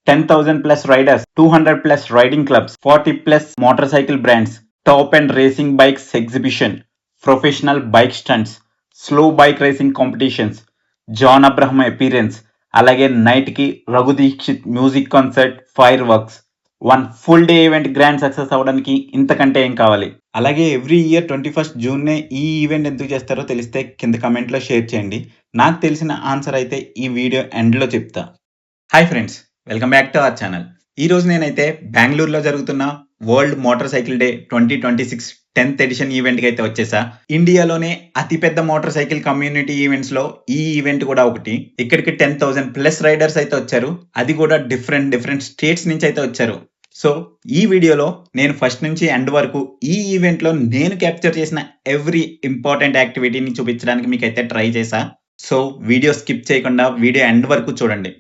10,000 plus riders, 200 plus riding clubs, 40 plus motorcycle brands, top end racing bikes exhibition, professional bike stunts, slow bike racing competitions, John Abraham appearance, అలాగే night కి Raghu Dixit music concert, fireworks. One full day event grand success అవడానికి ఇంతకంటే ఏం కావాలి? అలాగే every year 21st జూన్నే ఈ event ఎందుకు చేస్తారో తెలిస్తే కింద కమెంట్లో షేర్ చేయండి. నాకు తెలిసిన ఆన్సర్ అయితే ఈ వీడియో ఎండ్లో చెప్తా. Hi friends, welcome back to our channel. ఈ రోజు నేనైతే బెంగళూరులో జరుగుతున్న world motorcycle day 2026 10th edition event కి అయితే వచ్చేసా. ఇండియాలోనే అతిపెద్ద మోటార్ సైకిల్ కమ్యూనిటీ ఈవెంట్స్ లో ఈ ఈవెంట్ కూడా ఒకటి. ఇక్కడికి 10,000 ప్లస్ రైడర్స్ అయితే వచ్చారు. అది కూడా డిఫరెంట్ స్టేట్స్ నుంచి అయితే వచ్చారు. సో ఈ వీడియోలో నేను ఫస్ట్ నుంచి ఎండ్ వరకు ఈ ఈవెంట్ లో నేను క్యాప్చర్ చేసిన ఎవ్రీ ఇంపార్టెంట్ యాక్టివిటీని చూపించడానికి మీకు అయితే ట్రై చేశా. సో వీడియో స్కిప్ చేయకుండా వీడియో ఎండ్ వరకు చూడండి.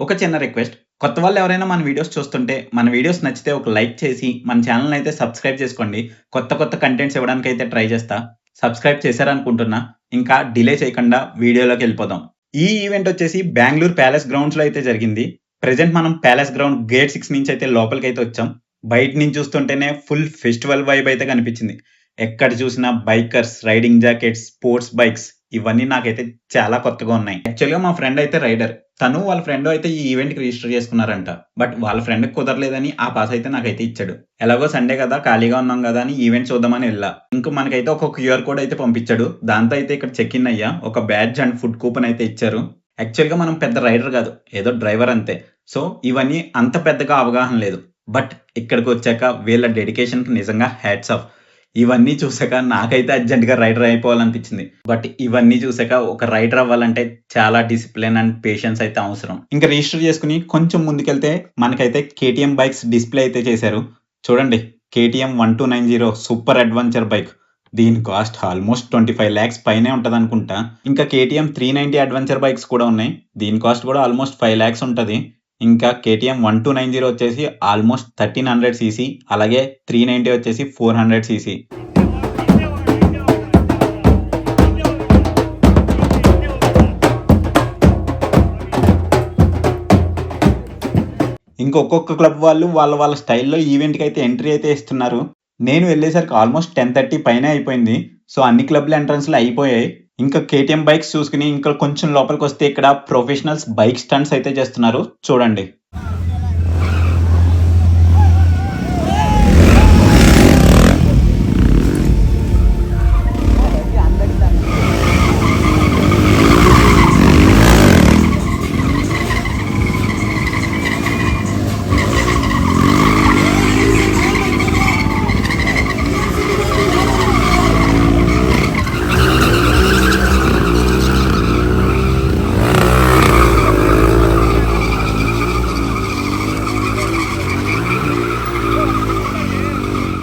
ఒక చిన్న రిక్వెస్ట్, కొత్త వాళ్ళు ఎవరైనా మన వీడియోస్ చూస్తుంటే మన వీడియోస్ నచ్చితే ఒక లైక్ చేసి మన ఛానల్ అయితే సబ్స్క్రైబ్ చేసుకోండి. కొత్త కంటెంట్స్ ఇవ్వడానికి అయితే ట్రై చేస్తా. సబ్స్క్రైబ్ చేశారనుకుంటున్నా. ఇంకా డిలే చేయకుండా వీడియోలోకి వెళ్ళిపోదాం. ఈ ఈవెంట్ వచ్చేసి బెంగళూరు ప్యాలెస్ గ్రౌండ్స్ లో అయితే జరిగింది. ప్రెజెంట్ మనం ప్యాలెస్ గ్రౌండ్ గేట్ 6 నుంచి అయితే లోపలికి అయితే వచ్చాం. బయట నుంచి చూస్తుంటేనే ఫుల్ ఫెస్టివల్ వైబ్ అయితే కనిపించింది. ఎక్కడ చూసినా bikers, riding jackets, sports bikes, ఇవన్నీ నాకైతే చాలా కొత్తగా ఉన్నాయి. యాక్చువల్గా మా ఫ్రెండ్ అయితే రైడర్, తను వాళ్ళ ఫ్రెండ్ అయితే ఈ ఈవెంట్ కి రిజిస్టర్ చేసుకున్నారంట. బట్ వాళ్ళ ఫ్రెండ్ కుదరలేదని ఆ పాస్ అయితే నాకైతే ఇచ్చాడు. ఎలాగో సండే కదా, ఖాళీగా ఉన్నాం కదా అని ఈవెంట్ చూద్దామని వెళ్ళా. ఇంకా మనకైతే ఒక క్యూఆర్ కోడ్ అయితే పంపించాడు. దాంతో అయితే ఇక్కడ చెక్ ఇన్ అయ్యా. ఒక బ్యాడ్జ్ అండ్ ఫుడ్ కూపన్ అయితే ఇచ్చారు. యాక్చువల్గా మనం పెద్ద రైడర్ కాదు, ఏదో డ్రైవర్ అంతే. సో ఇవన్నీ అంత పెద్దగా అవగాహన లేదు. బట్ ఇక్కడికి వచ్చాక వీళ్ళ డెడికేషన్ కి నిజంగా హ్యాట్స్ ఆఫ్. ఇవన్నీ చూసాక నాకైతే అర్జెంట్గా రైడర్ అయిపోవాలనిపించింది. బట్ ఇవన్నీ చూసాక ఒక రైడర్ అవ్వాలంటే చాలా డిసిప్లిన్ అండ్ పేషెన్స్ అయితే అవసరం. ఇంకా రిజిస్టర్ చేసుకుని కొంచెం ముందుకెళ్తే మనకైతే కేటీఎం బైక్స్ డిస్ప్లే అయితే చేశారు. చూడండి, కేటీఎం 1290 సూపర్ అడ్వెంచర్ బైక్. దీని కాస్ట్ ఆల్మోస్ట్ 25 lakhs పైనే ఉంటది అనుకుంటా. ఇంకా కేటీఎం 390 అడ్వెంచర్ బైక్స్ కూడా ఉన్నాయి. దీని కాస్ట్ కూడా ఆల్మోస్ట్ 5 lakhs ఉంటది. ఇంకా కేటీఎం 1290 వచ్చేసి ఆల్మోస్ట్ 1300 cc, అలాగే 390 వచ్చేసి 400 cc. ఇంకొక క్లబ్ వాళ్ళు వాళ్ళ స్టైల్లో ఈవెంట్కి అయితే ఎంట్రీ అయితే ఇస్తున్నారు. నేను వెళ్ళేసరికి ఆల్మోస్ట్ 10:30 పైనే అయిపోయింది. సో అన్ని క్లబ్ల ఎంట్రన్స్లు అయిపోయాయి. ఇంకా కేటీఎం బైక్స్ చూసుకుని ఇంకా కొంచెం లోపలికి వస్తే ఇక్కడ ప్రొఫెషనల్స్ బైక్ స్టంట్స్ అయితే చేస్తున్నారు. చూడండి.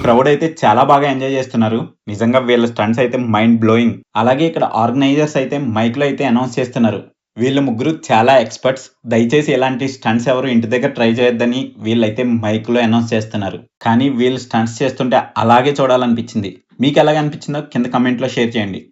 క్రౌడ్ అయితే చాలా బాగా ఎంజాయ్ చేస్తున్నారు. నిజంగా వీళ్ళ స్టంట్స్ అయితే మైండ్ బ్లోయింగ్. అలాగే ఇక్కడ ఆర్గనైజర్స్ అయితే మైక్ లో అయితే అనౌన్స్ చేస్తున్నారు. వీళ్ళ ముగ్గురు చాలా ఎక్స్పర్ట్స్. దయచేసి ఇలాంటి స్టంట్స్ ఎవరు ఇంటి దగ్గర ట్రై చేయొద్దని వీళ్ళైతే మైక్ లో అనౌన్స్ చేస్తున్నారు. కానీ వీళ్ళు స్టంట్స్ చేస్తుంటే అలాగే చూడాలనిపించింది. మీకు ఎలాగ అనిపించిందో కింద కమెంట్ లో షేర్ చేయండి.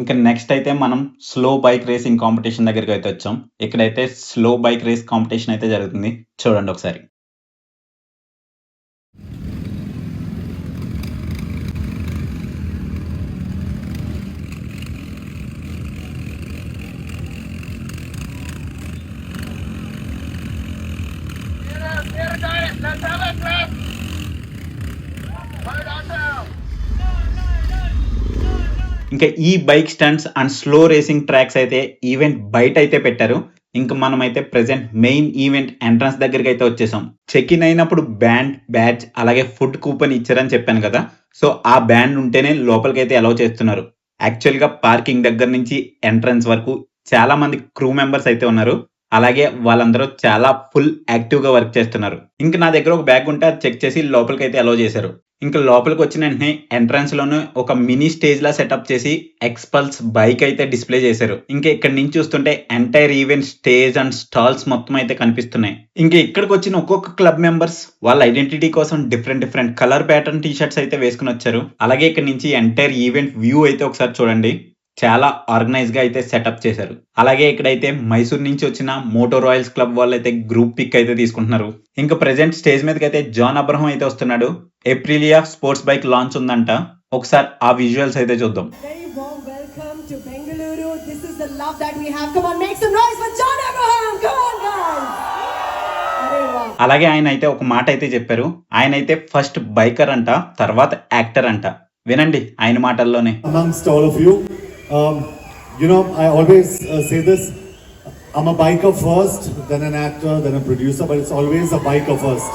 ఇంకా నెక్స్ట్ అయితే మనం స్లో బైక్ రేసింగ్ కాంపిటీషన్ దగ్గరికి అయితే వచ్చాం. ఇక్కడైతే స్లో బైక్ రేస్ కాంపిటీషన్ అయితే జరుగుతుంది. చూడండి ఒకసారి. ఇంకా ఈ bike stunts and slow racing tracks అయితే ఈవెంట్ బయట అయితే పెట్టారు. ఇంకా మనమైతే ప్రెసెంట్ మెయిన్ ఈవెంట్ ఎంట్రన్స్ దగ్గరికి అయితే వచ్చేసాం. చెక్ ఇన్ అయినప్పుడు బ్యాండ్, బ్యాడ్జ్ అలాగే ఫుడ్ కూపన్ ఇచ్చారని చెప్పాను కదా. సో ఆ బ్యాండ్ ఉంటేనే లోపలికి అయితే అలౌ చేస్తున్నారు. యాక్చువల్ గా పార్కింగ్ దగ్గర నుంచి ఎంట్రన్స్ వరకు చాలా మంది క్రూ మెంబర్స్ అయితే ఉన్నారు. అలాగే వాళ్ళందరూ చాలా ఫుల్ యాక్టివ్‌గా వర్క్ చేస్తున్నారు. ఇంక నా దగ్గర ఒక బ్యాగ్ ఉంటే అది చెక్ చేసి లోపలికైతే అలౌ చేశారు. ఇంక లోపలికొచ్చిన వెంటనే ఎంట్రన్స్‌లోనే ఒక మినీ స్టేజ్‌లా సెటప్ చేసి ఎక్స్‌పల్స్ బైక్ అయితే డిస్‌ప్లే చేశారు. ఇంక ఇక్కడి నుంచి చూస్తుంటే entire event stage and stalls మొత్తం అయితే కనిపిస్తున్నాయి. ఇంక ఇక్కడికొచ్చిన ఒక్కొక్క క్లబ్ మెంబర్స్ వాళ్ళ ఐడెంటిటీ కోసం different colour pattern T shirts అయితే వేసుకొనొచ్చారు. అలాగే ఇక్కడి నుంచి ఎంటైర్ ఈవెంట్ వ్యూ అయితే ఒకసారి చూడండి. చాలా ఆర్గనైజ్‌గా అయితే సెటప్ చేశారు. అలాగే ఇక్కడైతే మైసూర్ నుంచి వచ్చిన మోటో రాయల్స్ క్లబ్ వాళ్ళైతే గ్రూప్ పిక్ అయితే తీసుకుంటున్నారు. ఇంకా ప్రెజెంట్ స్టేజ్ మీదకైతే జాన్ అబ్రహం అయితే వస్తున్నాడు. ఏప్రిలియా స్పోర్ట్స్ బైక్ లాంచ్ ఉందంట. ఒకసారి ఆ విజువల్స్ అయితే చూద్దాం. Very warm welcome to Bengaluru. This is the love that we have. Come on, make some noise for John Abraham. Come on, guys. అరే వాహ్. అలాగే ఆయన అయితే ఒక మాట అయితే చెప్పారు. ఆయన అయితే ఫస్ట్ బైకర్ అంట, తర్వాత యాక్టర్ అంట. వినండి ఆయన మాటల్లోనే. Amongst all of you, you know, I always say this. I'm a biker first, then an actor, then a producer, but it's always a biker first.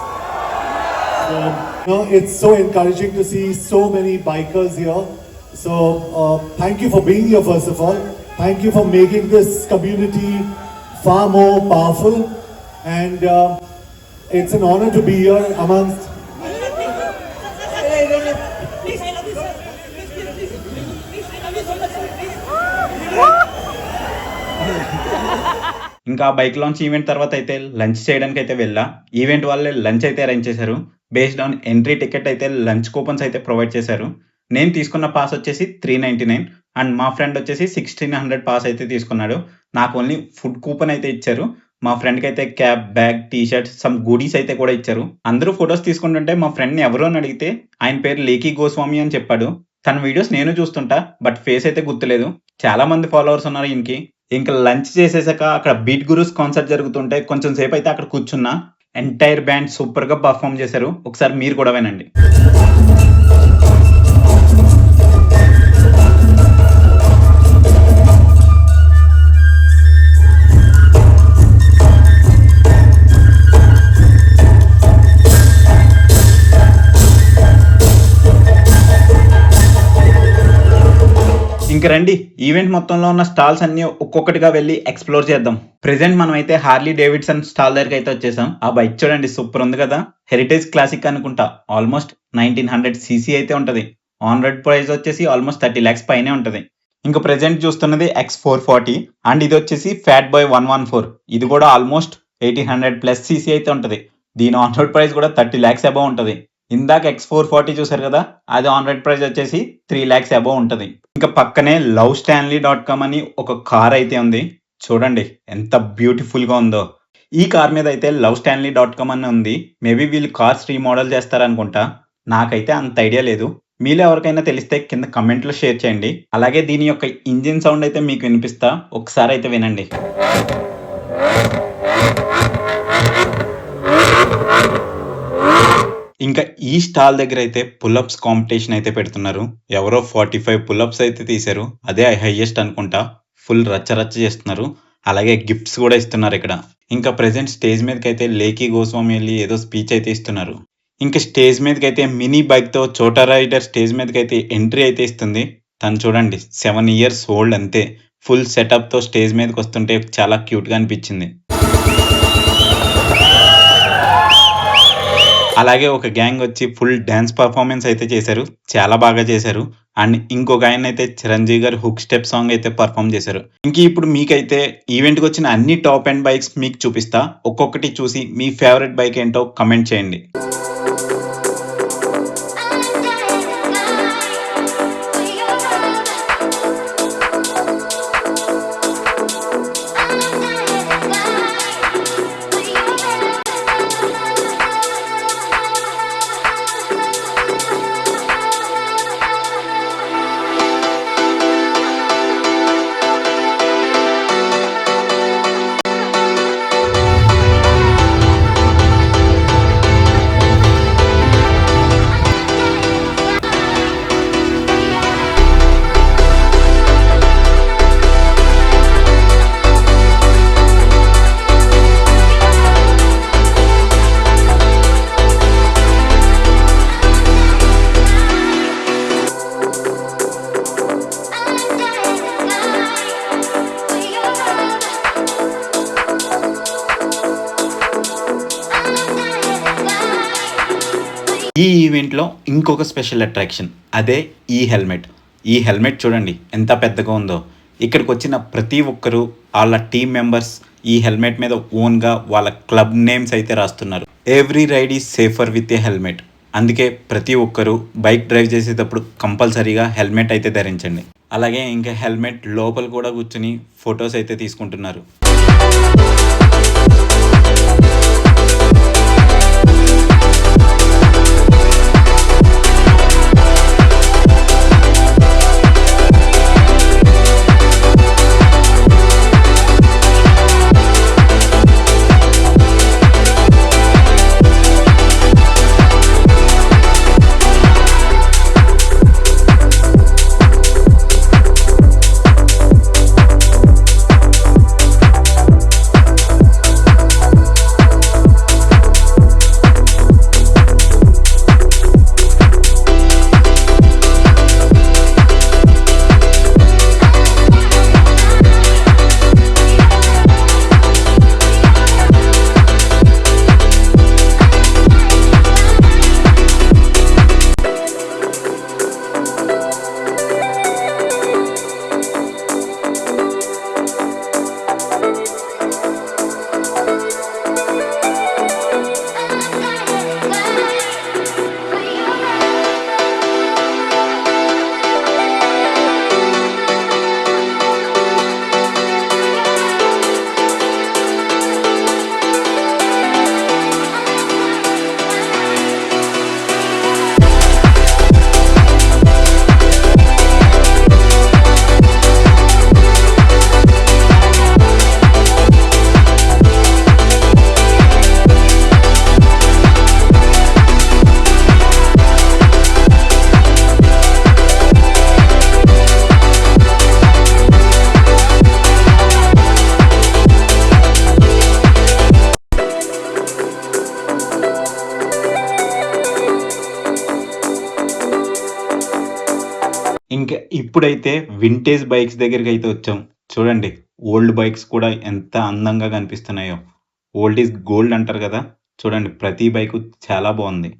So, you know, it's so encouraging to see so many bikers here. So, thank you for being here, first of all. Thank you for making this community far more powerful. And it's an honor to be here amongst. Please, I love you, sir. Please, I love you so much, sir. Please. ఇంకా bike launch event తర్వాత అయితే lunch చేయడానికి అయితే వెళ్ళా. Event వాళ్ళే lunch అయితే arrange చేశారు. Based on entry ticket అయితే లంచ్ కూపన్స్ అయితే ప్రొవైడ్ చేశారు. నేను తీసుకున్న పాస్ వచ్చేసి 399 అండ్ మా ఫ్రెండ్ వచ్చేసి 1600 పాస్ అయితే తీసుకున్నాడు. నాకు ఓన్లీ ఫుడ్ కూపన్ అయితే ఇచ్చారు. మా ఫ్రెండ్కి అయితే cap, bag, T shirt, some goodies అయితే కూడా ఇచ్చారు. అందరూ ఫొటోస్ తీసుకుంటుంటే మా ఫ్రెండ్ని ఎవరో అని అడిగితే ఆయన పేరు లేఖీ గోస్వామి అని చెప్పాడు. తన వీడియోస్ నేను చూస్తుంటా, బట్ ఫేస్ అయితే గుర్తులేదు. చాలా మంది ఫాలోవర్స్ ఉన్నారు ఈయనకి. ఇంకా లంచ్ చేసేసాక అక్కడ బీట్ గురూస్ కాన్సర్ట్ జరుగుతుంటే కొంచెం సేపు అయితే అక్కడ కూర్చున్నా. ఎంటైర్ బ్యాండ్ సూపర్ గా పర్ఫామ్ చేశారు. ఒకసారి మీరు కూడా వినండి. ఇంక రండి, ఈవెంట్ మొత్తంలో ఉన్న స్టాల్స్ అన్ని ఒక్కొక్కటిగా వెళ్ళి ఎక్స్ప్లోర్ చేద్దాం. ప్రెసెంట్ మనం అయితే హార్లీ డేవిడ్సన్ స్టాల్ దగ్గరికి అయితే వచ్చేసాం. ఆ బైక్ చూడండి, సూపర్ ఉంది కదా. హెరిటేజ్ క్లాసిక్ అనుకుంటా. ఆల్మోస్ట్ 1900 cc అయితే ఉంటది. ఆన్ రోడ్ ప్రైస్ వచ్చేసి ఆల్మోస్ట్ 30 lakhs పైనే ఉంటది. ఇంకా ప్రెసెంట్ చూస్తున్నది X440 అండ్ ఇది వచ్చేసి ఫ్యాట్ బాయ్ 114. ఇది కూడా ఆల్మోస్ట్ 1800+ cc అయితే ఉంటది. దీని ఆన్ రోడ్ ప్రైస్ కూడా 30 lakhs అబౌవ్ ఉంటది. ఇందాక X440 చూసారు కదా, అది ఆన్ రోడ్ ప్రైస్ వచ్చేసి 3 lakhs అబౌవ్ ఉంటది. ఇంకా పక్కనే lovestanley.com అని ఒక కార్ అయితే ఉంది. చూడండి ఎంత బ్యూటిఫుల్ గా ఉందో. ఈ కార్ మీద అయితే lovestanley.com అని ఉంది. మేబీ వీళ్ళు కార్స్ రీమోడల్ చేస్తారనుకుంటా. నాకైతే అంత ఐడియా లేదు. మీలో ఎవరికైనా తెలిస్తే కింద కమెంట్ లో షేర్ చేయండి. అలాగే దీని యొక్క ఇంజిన్ సౌండ్ అయితే మీకు వినిపిస్తా, ఒకసారి అయితే వినండి. ఇంకా ఈ స్టాల్ దగ్గర అయితే పుల్అప్స్ కాంపిటీషన్ అయితే పెడుతున్నారు. ఎవరో 45 పుల్అప్స్ అయితే తీశారు. అదే హైయెస్ట్ అనుకుంటా. ఫుల్ రచ్చ చేస్తున్నారు. అలాగే గిఫ్ట్స్ కూడా ఇస్తున్నారు ఇక్కడ. ఇంకా ప్రెసెంట్ స్టేజ్ మీదకి అయితే లేఖీ గోస్వామి వెళ్ళి ఏదో స్పీచ్ అయితే ఇస్తున్నారు. ఇంకా స్టేజ్ మీదకి అయితే మినీ బైక్ తో చోటా రైడర్ స్టేజ్ మీదకి అయితే ఎంట్రీ అయితే ఇస్తుంది. తను చూడండి 7 years ఓల్డ్ అంతే. ఫుల్ సెటప్ తో స్టేజ్ మీదకి వస్తుంటే చాలా క్యూట్ గా అనిపించింది. అలాగే ఒక గ్యాంగ్ వచ్చి ఫుల్ డ్యాన్స్ పర్ఫార్మెన్స్ అయితే చేశారు. చాలా బాగా చేశారు. అండ్ ఇంకొక ఆయన అయితే చిరంజీవి గారు హుక్ స్టెప్ సాంగ్ అయితే పర్ఫామ్ చేశారు. ఇంక ఇప్పుడు మీకైతే ఈవెంట్కి వచ్చిన అన్ని టాప్ అండ్ బైక్స్ మీకు చూపిస్తా. ఒక్కొక్కటి చూసి మీ ఫేవరెట్ బైక్ ఏంటో కమెంట్ చేయండి. ఈ ఈవెంట్లో ఇంకొక స్పెషల్ అట్రాక్షన్, అదే ఈ హెల్మెట్. ఈ హెల్మెట్ చూడండి ఎంత పెద్దగా ఉందో. ఇక్కడికి వచ్చిన ప్రతి ఒక్కరూ వాళ్ళ టీమ్ మెంబర్స్ ఈ హెల్మెట్ మీద ఓన్గా వాళ్ళ క్లబ్ నేమ్స్ అయితే రాస్తున్నారు. Every ride is safer with a helmet. అందుకే ప్రతి ఒక్కరూ బైక్ డ్రైవ్ చేసేటప్పుడు కంపల్సరీగా హెల్మెట్ అయితే ధరించండి. అలాగే ఇంకా హెల్మెట్ లోపల కూడా కూర్చుని ఫొటోస్ అయితే తీసుకుంటున్నారు. ఇంకా ఇప్పుడైతే వింటేజ్ బైక్స్ దగ్గరికి అయితే వచ్చాం. చూడండి ఓల్డ్ బైక్స్ కూడా ఎంత అందంగా కనిపిస్తున్నాయో. ఓల్డ్ ఈజ్ గోల్డ్ అంటారు కదా, చూడండి ప్రతి బైకు చాలా బాగుంది.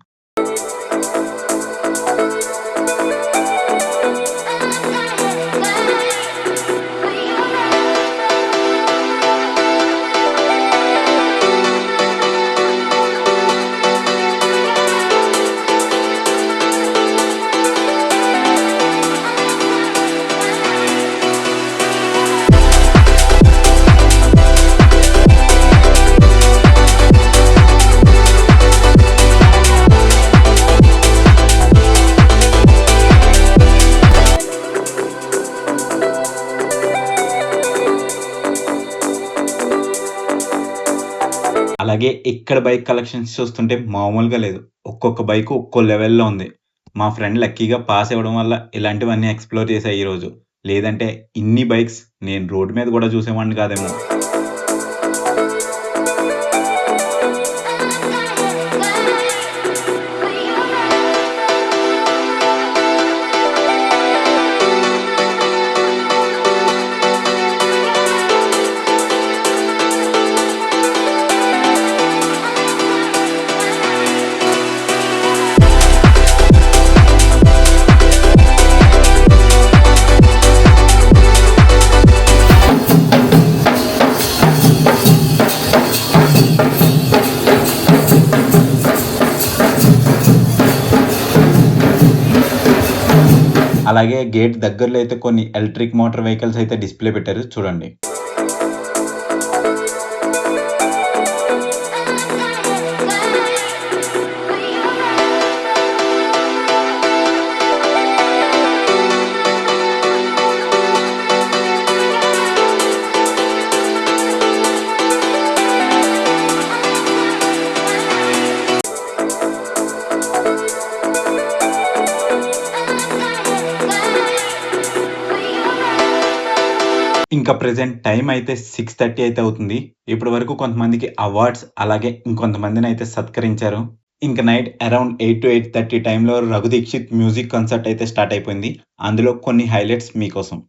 అలాగే ఇక్కడ బైక్ కలెక్షన్స్ చూస్తుంటే మామూలుగా లేదు. ఒక్కొక్క బైక్ ఒక్కో లెవెల్లో ఉంది. మా ఫ్రెండ్ లక్కీగా పాస్ అవ్వడం వల్ల ఇలాంటివన్నీ ఎక్స్ప్లోర్ చేశాయి ఈరోజు. లేదంటే ఇన్ని బైక్స్ నేను రోడ్డు మీద కూడా చూసేవాడిని కాదేమో. అలాగే గేట్ దగ్గరలో అయితే కొన్ని ఎలక్ట్రిక్ మోటార్ వెహికల్స్ అయితే డిస్ప్లే పెట్టారు చూడండి. ఇంకా ప్రెజెంట్ టైం అయితే 6:30 అయితే అవుతుంది. ఇప్పటి వరకు కొంతమందికి అవార్డ్స్ అలాగే ఇంకొంతమందిని అయితే సత్కరించారు. ఇంకా నైట్ అరౌండ్ 8 to 8:30 టైంలో రఘు దీక్షిత్ మ్యూజిక్ కాన్సర్ట్ అయితే స్టార్ట్ అయిపోయింది. అందులో కొన్ని హైలైట్స్ మీకోసం.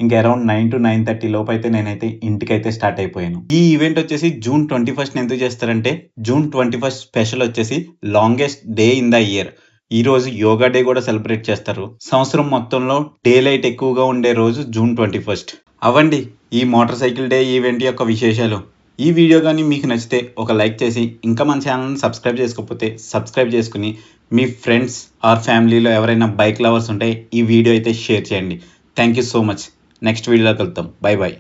ఇంకా అరౌండ్ 9 to 9:30 లోపు అయితే నేనైతే ఇంటికైతే స్టార్ట్ అయిపోయాను. ఈ ఈవెంట్ వచ్చేసి జూన్ 21 ఎందుకు చేస్తారంటే జూన్ 21 స్పెషల్ వచ్చేసి longest day in the year. ఈ రోజు యోగా డే కూడా సెలబ్రేట్ చేస్తారు. సంవత్సరం మొత్తంలో డే లైట్ ఎక్కువగా ఉండే రోజు జూన్ 21. అవండి ఈ మోటార్ సైకిల్ డే ఈవెంట్ యొక్క విశేషాలు. ఈ వీడియో కానీ మీకు నచ్చితే ఒక లైక్ చేసి ఇంకా మన ఛానల్ని సబ్స్క్రైబ్ చేసుకోకపోతే సబ్స్క్రైబ్ చేసుకుని మీ ఫ్రెండ్స్ ఆర్ ఫ్యామిలీలో ఎవరైనా బైక్ లవర్స్ ఉంటే ఈ వీడియో అయితే షేర్ చేయండి. Thank you so much. Next వీడియోలో కలుద్దాం. Bye bye.